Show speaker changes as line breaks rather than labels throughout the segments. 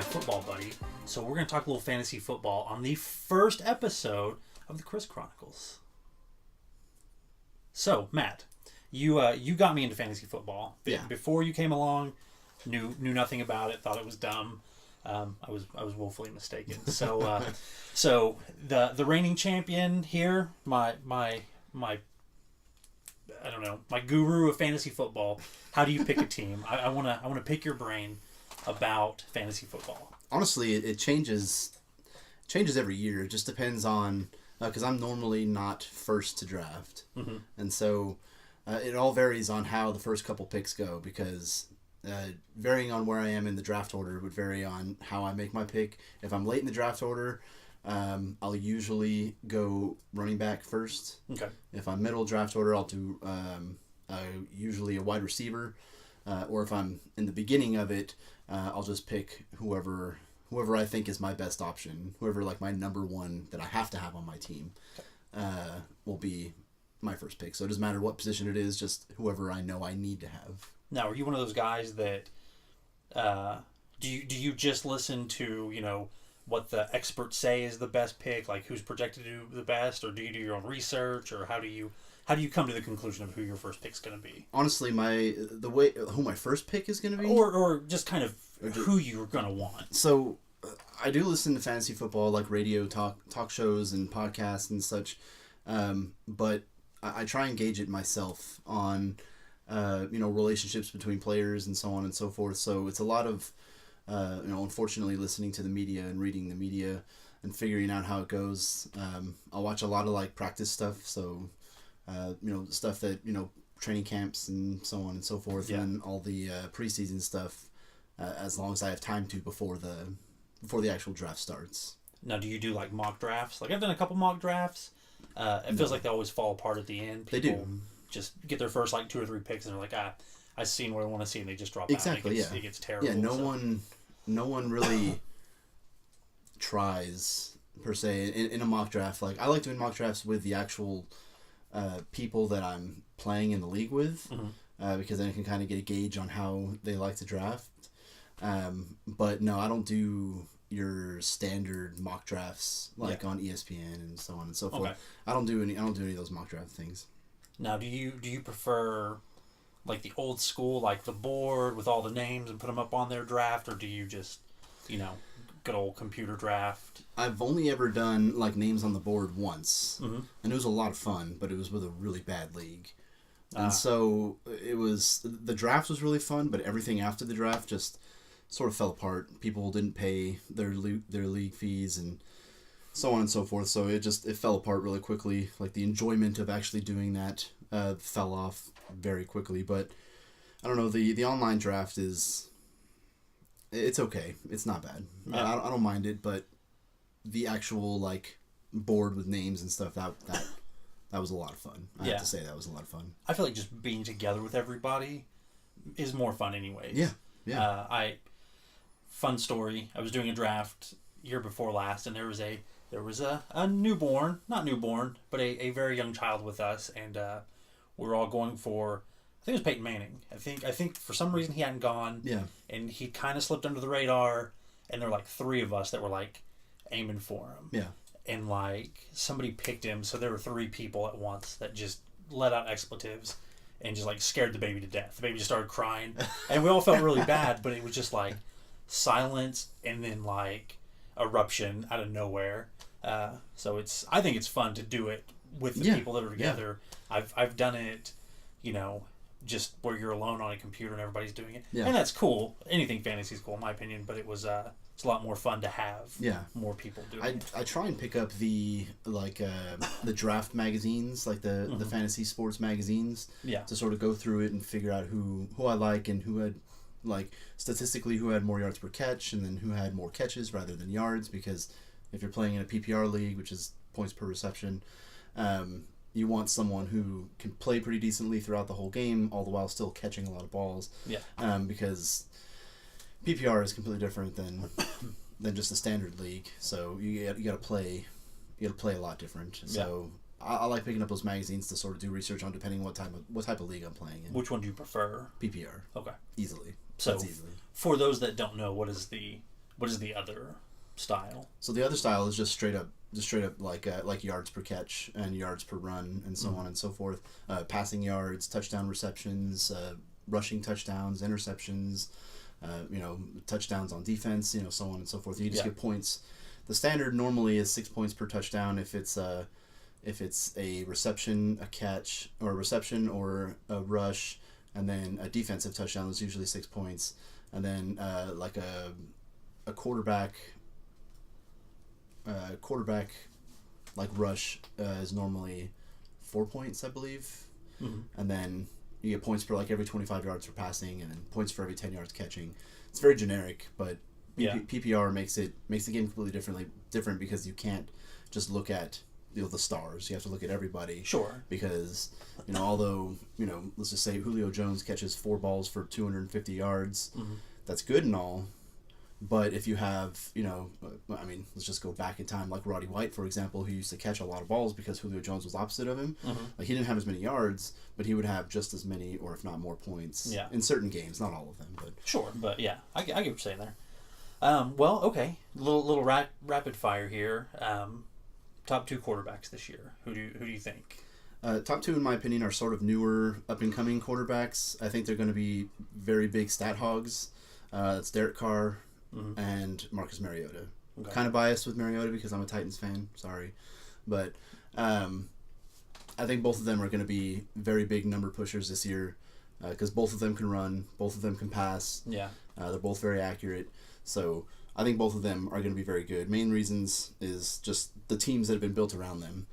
football buddy. So we're going to talk a little fantasy football on the first episode of the Chris Chronicles. So, Matt, you got me into fantasy football.
Yeah.
Before you came along, knew nothing about it, thought it was dumb. I was woefully mistaken. So so the reigning champion here, my I don't know, my guru of fantasy football. How do you pick a team? I wanna pick your brain about fantasy football.
Honestly, it changes every year. It just depends on because I'm normally not first to draft, and so it all varies on how the first couple picks go because. Varying on where I am in the draft order would vary on how I make my pick. If I'm late in the draft order, I'll usually go running back first.
Okay. If
I'm middle draft order, I'll do usually a wide receiver. Or if I'm in the beginning of it, I'll just pick whoever I think is my best option. Whoever like my number one that I have to have on my team will be my first pick. So it doesn't matter what position it is, just whoever I know I need to have.
Now, are you one of those guys that do you just listen to what the experts say is the best pick, like who's projected to do the best, or do you do your own research, or how do you come to the conclusion of who your first pick's going to be?
Honestly, who my first pick is going to be,
or just kind of who you're going to want.
So I do listen to fantasy football, like radio talk shows and podcasts and such, but I try and gauge it myself on. Relationships between players and so on and so forth. So it's a lot of, unfortunately listening to the media and reading the media and figuring out how it goes. I'll watch a lot of like practice stuff. So, stuff that, training camps and so on and so forth. Yeah. And all the preseason stuff as long as I have time to before the actual draft starts.
Now, do you do like mock drafts? Like I've done a couple mock drafts. It feels like they always fall apart at the end.
They do.
Just get their first like 2 or 3 picks and they're like, I've seen what I want to see, and they just drop
exactly,
out. It gets terrible.
Yeah, no one really tries per se in a mock draft. Like I like doing mock drafts with the actual people that I'm playing in the league with, because then I can kind of get a gauge on how they like to draft. But no, I don't do your standard mock drafts like on ESPN and so on and so forth. Okay. I don't do any of those mock draft things.
Now, do you prefer like the old school, like the board with all the names and put them up on their draft, or do you just, good old computer draft?
I've only ever done like names on the board once, and it was a lot of fun, but it was with a really bad league, and so the draft was really fun, but everything after the draft just sort of fell apart. People didn't pay their league fees and so on and so forth, so it fell apart really quickly. Like the enjoyment of actually doing that fell off very quickly. But I don't know, the online draft it's okay. It's not bad. Yeah. I don't mind it, but the actual like board with names and stuff that was a lot of fun. I have to say that was a lot of fun.
I feel like just being together with everybody is more fun anyways.
Yeah.
Fun story. I was doing a draft year before last, and there was a newborn, not newborn, but a very young child with us, and we were all going for, I think it was Peyton Manning. I think for some reason he hadn't gone.
Yeah.
And he kind of slipped under the radar, and there were like 3 of us that were like aiming for him.
Yeah.
And like somebody picked him, so there were 3 people at once that just let out expletives and just like scared the baby to death. The baby just started crying, and we all felt really bad, but it was just like silence and then like eruption out of nowhere. So I think it's fun to do it with the people that are together. Yeah. I've done it, just where you're alone on a computer and everybody's doing it. Yeah. And that's cool. Anything fantasy is cool in my opinion, but it's a lot more fun to have more people doing it.
I try and pick up the draft magazines, like the fantasy sports magazines, to sort of go through it and figure out who I like and who had, like, statistically who had more yards per catch and then who had more catches rather than yards, because if you're playing in a PPR league, which is points per reception, you want someone who can play pretty decently throughout the whole game, all the while still catching a lot of balls. Yeah. Because PPR is completely different than just a standard league. So you got to play a lot different. So I like picking up those magazines to sort of do research on, depending on what type of league I'm playing in.
Which one do you prefer?
PPR.
Okay.
Easily.
So
easily.
For those that don't know, what is the What is the other style?
So the other style is just straight up like yards per catch and yards per run and so on and so forth. Passing yards, touchdown receptions, rushing touchdowns, interceptions, touchdowns on defense, so on and so forth. You just get points. The standard normally is 6 points per touchdown if it's a reception, a catch, or a reception or a rush, and then a defensive touchdown is usually 6 points, and then like a quarterback like rush is normally 4 points, I believe, and then you get points for like every 25 yards for passing, and then points for every 10 yards catching. It's very generic, but PPR makes the game completely different because you can't just look at the stars. You have to look at everybody.
Sure.
Because although let's just say Julio Jones catches 4 balls for 250 yards, that's good and all. But if you have, let's just go back in time, like Roddy White, for example, who used to catch a lot of balls because Julio Jones was opposite of him. Like, he didn't have as many yards, but he would have just as many, or if not more, points. Yeah. In certain games, not all of them, but
sure. But yeah, I get what you're saying there. Well, okay, little rapid fire here. Top 2 quarterbacks this year. Who do you think?
Top 2, in my opinion, are sort of newer, up and coming quarterbacks. I think they're going to be very big stat hogs. That's Derek Carr and Marcus Mariota. Okay. Kind of biased with Mariota because I'm a Titans fan. Sorry, but I think both of them are going to be very big number pushers this year because both of them can run, both of them can pass. Yeah, they're both very accurate. So I think both of them are going to be very good. Main reasons is just the teams that have been built around them.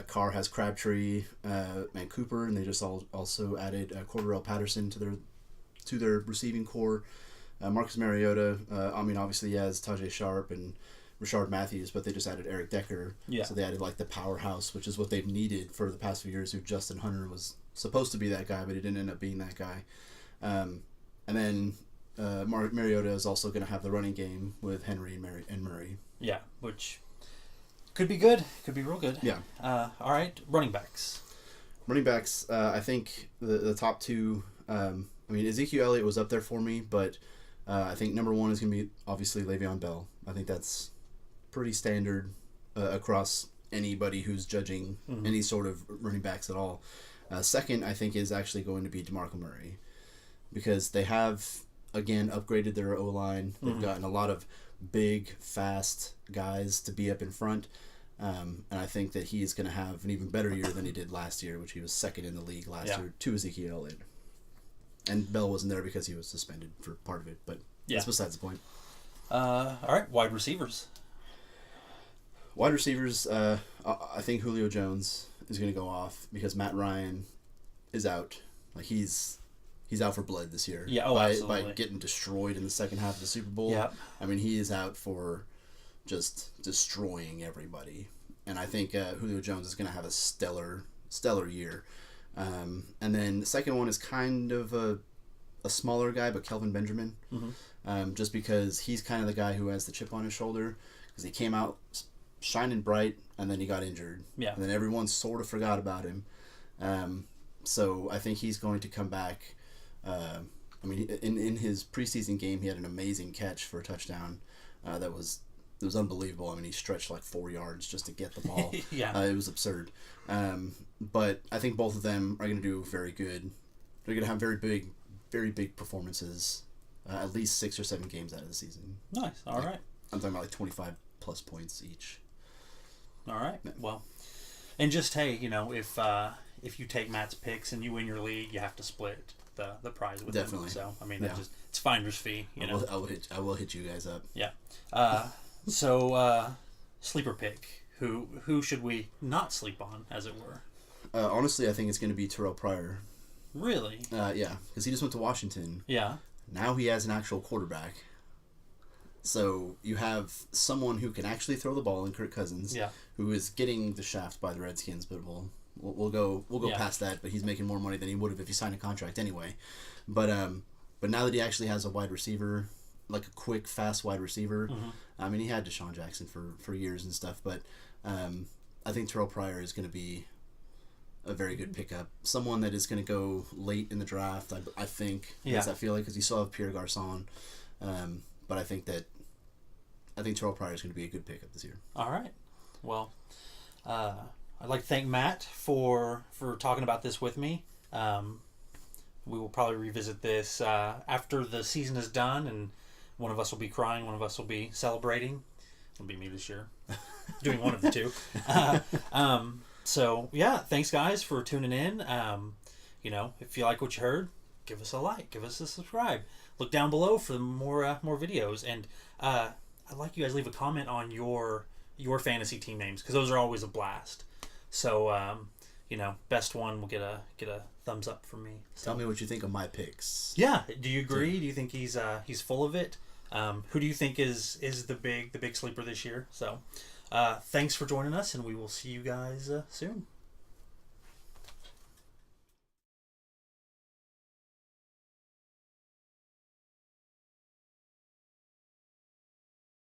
Carr has Crabtree and Cooper, and they just also added Cordarrelle Patterson to their receiving core. Marcus Mariota, obviously he has Tajay Sharp and Rashard Matthews, but they just added Eric Decker. Yeah. So they added like the powerhouse, which is what they've needed for the past few years. Who Justin Hunter was supposed to be that guy, but he didn't end up being that guy. And then Mariota is also going to have the running game with Henry and Murray.
Yeah, which could be good. Could be real good.
Yeah.
All right, running backs.
I think the top 2. Ezekiel Elliott was up there for me, but I think number 1 is going to be obviously Le'Veon Bell. I think that's pretty standard across anybody who's judging any sort of running backs at all. Second, I think, is actually going to be DeMarco Murray because they have, again, upgraded their O-line. They've gotten a lot of big, fast guys to be up in front. And I think that he is going to have an even better year than he did last year, which he was second in the league last year to Ezekiel Elliott. And Bell wasn't there because he was suspended for part of it, but that's besides the point.
All right, wide receivers.
I think Julio Jones is going to go off because Matt Ryan is out. Like, he's out for blood this year.
Yeah,
by getting destroyed in the second half of the Super Bowl. Yeah. He is out for just destroying everybody. And I think Julio Jones is going to have a stellar year. And then the second one is kind of a smaller guy, but Kelvin Benjamin. Just because he's kind of the guy who has the chip on his shoulder because he came out shining bright and then he got injured. Yeah. And then everyone sort of forgot about him. So I think he's going to come back. In his preseason game, he had an amazing catch for a touchdown. It was unbelievable. He stretched like 4 yards just to get the ball. Yeah. It was absurd. But I think both of them are going to do very good. They're going to have very big performances, at least 6 or 7 games out of the season.
Nice. All right.
I'm talking about like 25 plus points each.
All right. Yeah. Well, and just, hey, if you take Matt's picks and you win your league, you have to split the prize with him. So it's finder's fee.
I will hit you guys up.
Yeah. So sleeper pick. Who should we not sleep on, as it were?
Honestly, I think it's going to be Terrell Pryor.
Really?
Yeah, because he just went to Washington.
Yeah.
Now he has an actual quarterback. So you have someone who can actually throw the ball in Kirk Cousins, who is getting the shaft by the Redskins, but we'll go past that. But he's making more money than he would have if he signed a contract anyway. But now that he actually has a wide receiver, like a quick, fast wide receiver, he had Deshaun Jackson for years and stuff, but I think Terrell Pryor is going to be a very good pickup. Someone that is going to go late in the draft, I think. Yeah. I feel like, because you still have Pierre Garçon. But I think that I think Terrell Pryor is going to be a good pickup this year.
All right. Well, I'd like to thank Matt for talking about this with me. We will probably revisit this after the season is done, and one of us will be crying, one of us will be celebrating. It'll be me this year, doing one of the two. So yeah, thanks guys for tuning in. If you like what you heard, give us a like, give us a subscribe. Look down below for more videos, and I'd like you guys to leave a comment on your fantasy team names, because those are always a blast. So best one will get a thumbs up from me. So.
Tell me what you think of my picks.
Yeah, do you agree? Do you think he's full of it? Who do you think is the big sleeper this year? So, thanks for joining us, and we will see you guys soon.